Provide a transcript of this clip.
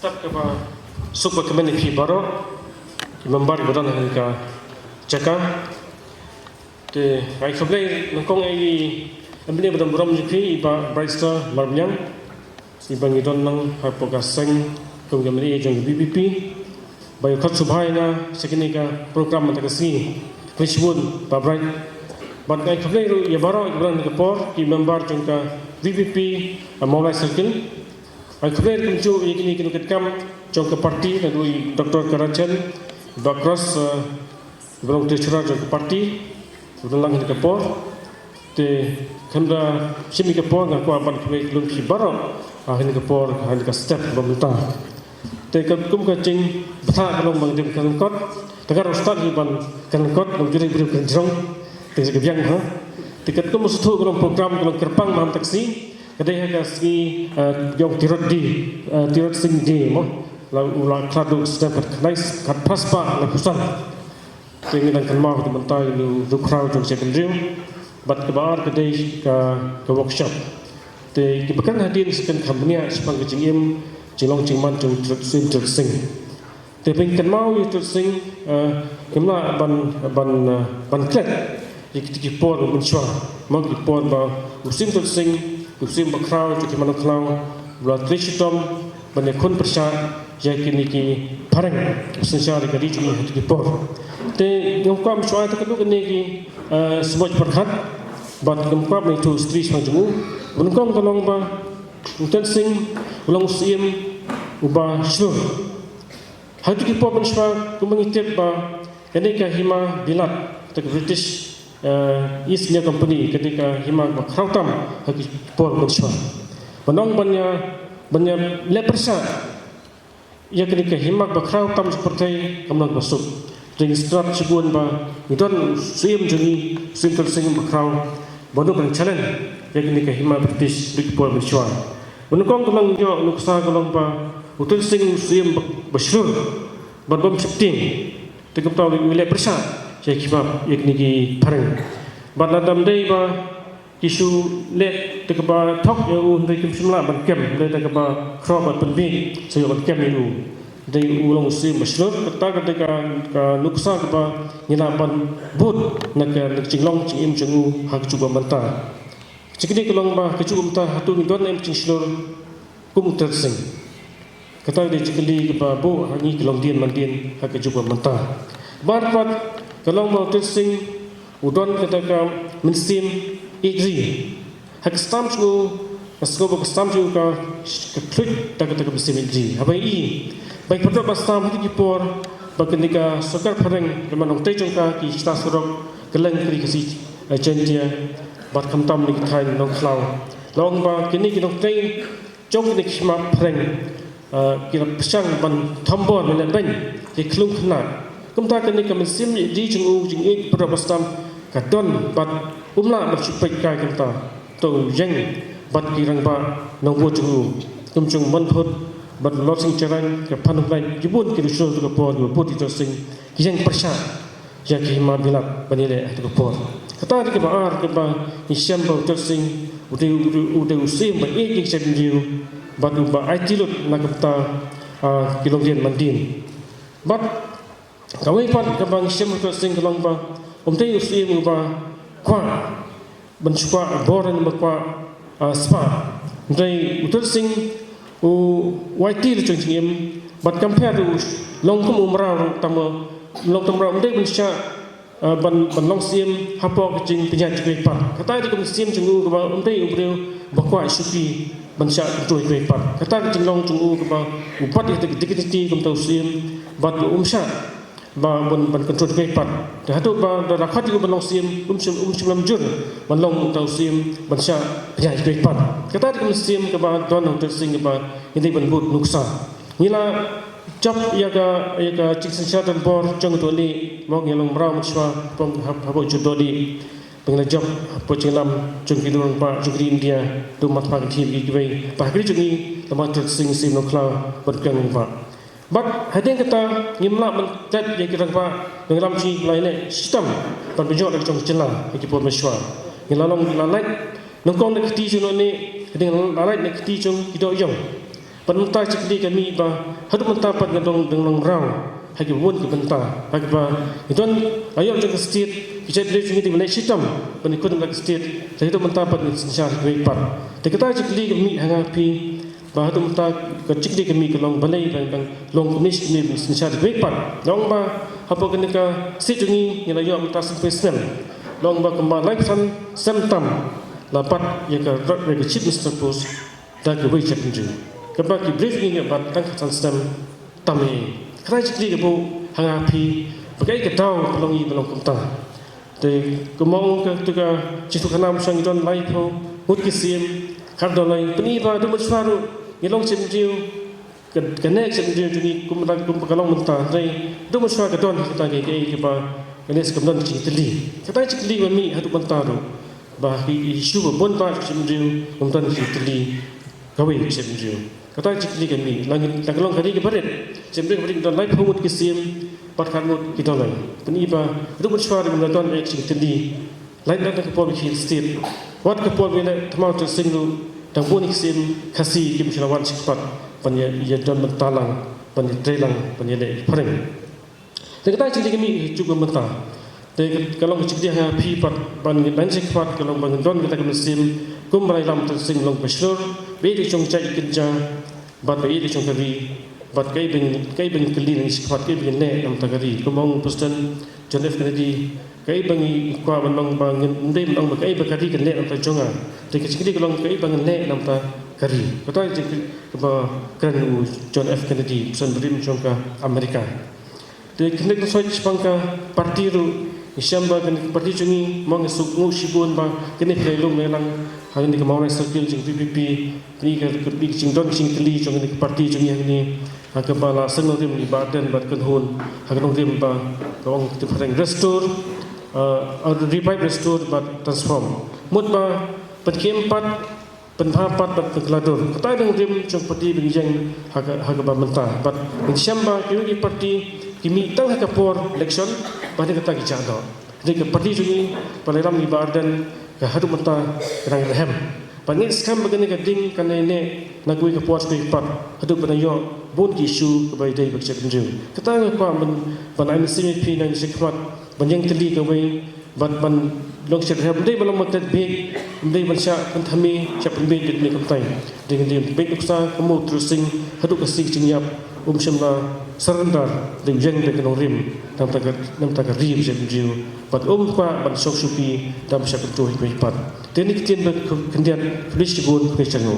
start ke super community baru member badan mereka cakap te ai khablai nongkong ai ambil badan buram jiki iba barista marbyang iba ngidon nang hapogaseng konggamri jong BBP bayu khat subhai na sekini ka program matakasi Richwood Babrai but ai khablai ru ya baro badan ke por ki member jong ka BBP Maulai Circle ai khablai kunju ikini kinu ketkam jong ka parti nadui Dr. Karajan Bakros belum tercerah jong ka parti ulang ke por te kanda simi ke por ngako aban ke belum ki baro ahin ke por ahin ke step pemerintah te kum ka cing betha kalong bang dem kan kot tegar ustad ban kan kot bang juri beri kan jong te se biang ha te kum suthu kalong program kalong kerpang mam taksi kadai ha si yong tirot sing di mo la ulang kladu step nice kat paspa la pusat sehingga dan mau di mentai lu crowd jong secondary bat kebar kedai ke workshop te kibakan hadir sekan company sepang kecingim cilong cingman jong sing te pengkan mau itu sing kemla ban klet iki por mensyua mau ki por ba usim tu sing usim ba crowd ki mano clown bla trishitom banekun persat yakin iki pareng sensari kali ini hati por te ngomkam soal te keduk ni ki semua perhat bat ngomkam itu stri sanjung ngomkam tolong ba uten sing ulang usim uba shur hati ki por menswa kumangitip ba ketika hima bilat te British East India Company ketika hima ba khautam hati por menswa banong banya lepersa ia ketika himak bakrau tam seperti kamlang masuk dengan strat sebuan ba idon suim jungi suim tersing bakrau bono kan challenge ia ketika himak British Bigpol Mishwa bono kong kamlang jo nuksa kamlang ba utul sing suim basyur bom septing tekap tahu wilayah persa ia kibab ia keniki pareng bat nadam dei ba isu le tekaba thok eu ndai kim simla ban kem le tekaba khro ban penbi sayo ban kem eu dei ulong sim maslot kata ketika ka nuksa ba ngina ban but nak cinglong cingim cengu hak cuba menta cikini kelong ba kecu menta hatu midon em cingslor kum tersing kata de cikili ba bo hangi kelong dien mandien hak cuba menta bat kelong mau tersing udon ketika mensim igri hak stam chu asko ba stam chu ka klik tak besim igri habai i baik pada bastam di por bakenika sokar pareng kemanong tejong ka ki sta surok keleng kri kasi agentia bat kamtam ni thai nong klau long ba kini ki nong tei jong ni khma pareng ki ra psang ban thambor mele ben ki klung khna kumta kini ka mesim di chung jing e pada bastam ka don bat umla bersupai kai kita tu jeng bat kirang ba nong bo chung tum man phot bat lot sing charan ke phan lai kibun ki rusul ke por bo ti to sing jeng persha ya ki ma bilak banile ke por kata di ke ba ni syam ba to sing ude usim ba e ki chen diu bat ba ai tilut na kapta kilongien mandin bat kawai pat ke bang syam to sing kelong ba te usim ba kwa bencuba boran bakwa spa dai utul sing u waiti le chungim but compare to long kum umrau tama long tamrau dai bensha ban long sim hapok jing pinya jwe pat kata di kum sim chungu ba dai ubreu bakwa supi bensha tu jwe pat kata jing long chungu ba upat dikiti kum tau sim but umsha ba ban control ke pat hatu ba da rakhat ku ban sim lam jur ban long tau sim ban sha ya ke pat kata ku sim ke ba don hotel sing ba ini ban but nuksa nila jap ya ka cik sha dan bor jong to li mok yelong bra mchwa pom habo judodi pengla job po cinglam jong kilung pa jugri India tu mat pa ki gi wei pa kri jungi tamat sing sim no kla ban kang ba but hading kata ngimla mentet ye kirang pa nglam chi lai le sistem pan bejo dak chong chelam ki por meshwa ngilalong lalai nongkong nek ti juno ni hading lalai nek ti chong kido yong Penentang cikli kami bah hadu mentah pat ngadong dengan rau hagi won ke bentah hagi bah itu ayo jeng state kita beli sini di Malaysia tam penikut nak state saya itu mentah pat insya Allah pat kita cikli kami hangapi bah hadu mentah ke cikli kami ke long balai dan long komunis ni insya Allah pat long bah apa kena ke state ini yang ayo mentah sampai senang long bah kembali lagi tam lapat yang ke rat yang chief Mr. Post dah ke wajib je. Kebab ki briefing yang bat tangkatan sistem tami. Kerana cikli kebu hangapi bagai kedau pelongi pelong kumta. Te kemong ke tuga citu kanam sang idon lai pro mut kisim kardolai peniba du mutfaru ngilong cimjiu kenek cimjiu tuni kumlang kumkalong mentah. Te du mutfaru kedon kita ke ba kenes kemdon cikli. Kata cikli mami hadu mentaru. Bah isu bon ba cimjiu kumtan cikli gawe cimjiu. Kata cikli kami langit taklong kali ke barat cembreng beri don live humut kisim pat kanut kita lai peniba rubut suara melaton action tadi lain datang ke pol ki state wat ke pol wele tamau tu singlu dang boni kisim kasi kim shalawan sikpat panya ia don mentalang panya trelang panya le pareng kata cikli kami juga mentah kalau cikli ha pi pat ban ban sikpat kalau ban don kita kisim kum balai lam tu singlong besur bedi chong cai kinja bat bai di chong kari bat kai beng keli nang sikpat kai beng ne nam tagari kumong President John F Kennedy kai beng kwa banong bang ndai banong kai bakari kan ne nam ta jonga te kecikli kalong kai beng ne nam ta kari kata ba kan John F Kennedy President brim chong ka Amerika te knek no soi chpangka parti ru Isyamba kan parti chungi mong suk ngu shibun ba kene plelum melang hang ni kemauan circle jing PPP ni ka big jing don jing kli chong ni parti chungi hang ni ha ka bala seng rim ni badan bat kan hun hang nong rim ba kong tu pareng restore revive restore but transform mut ba pat kem pat penhapat bat pengladur kata dong rim chong parti bingjang ha ka ba mentah bat isyamba ki parti kimi tang ha ka por election pada kata kijado jadi parti juni paleram ni badan ka hadu mata rang rehem pangin skam bagani ka ding kan ne nagui ka pot pe pat hadu panayo bon ki shu ka bai dai bakche pinju kata nga kwa ban ai simi pi nang sikmat banjang teli ka bai ban long chet rehem dai balam matat be dai ban sha kan thami cha pin be dit ni kam tai ding ding be uksa kamu trusing hadu ka sik jingyap shimla surrender ding jeng de kanong rim nam ta rim je jiu pat kwa ban sok supi dam sha kan tu hi pat tenik tien ba kendian police bun pe chango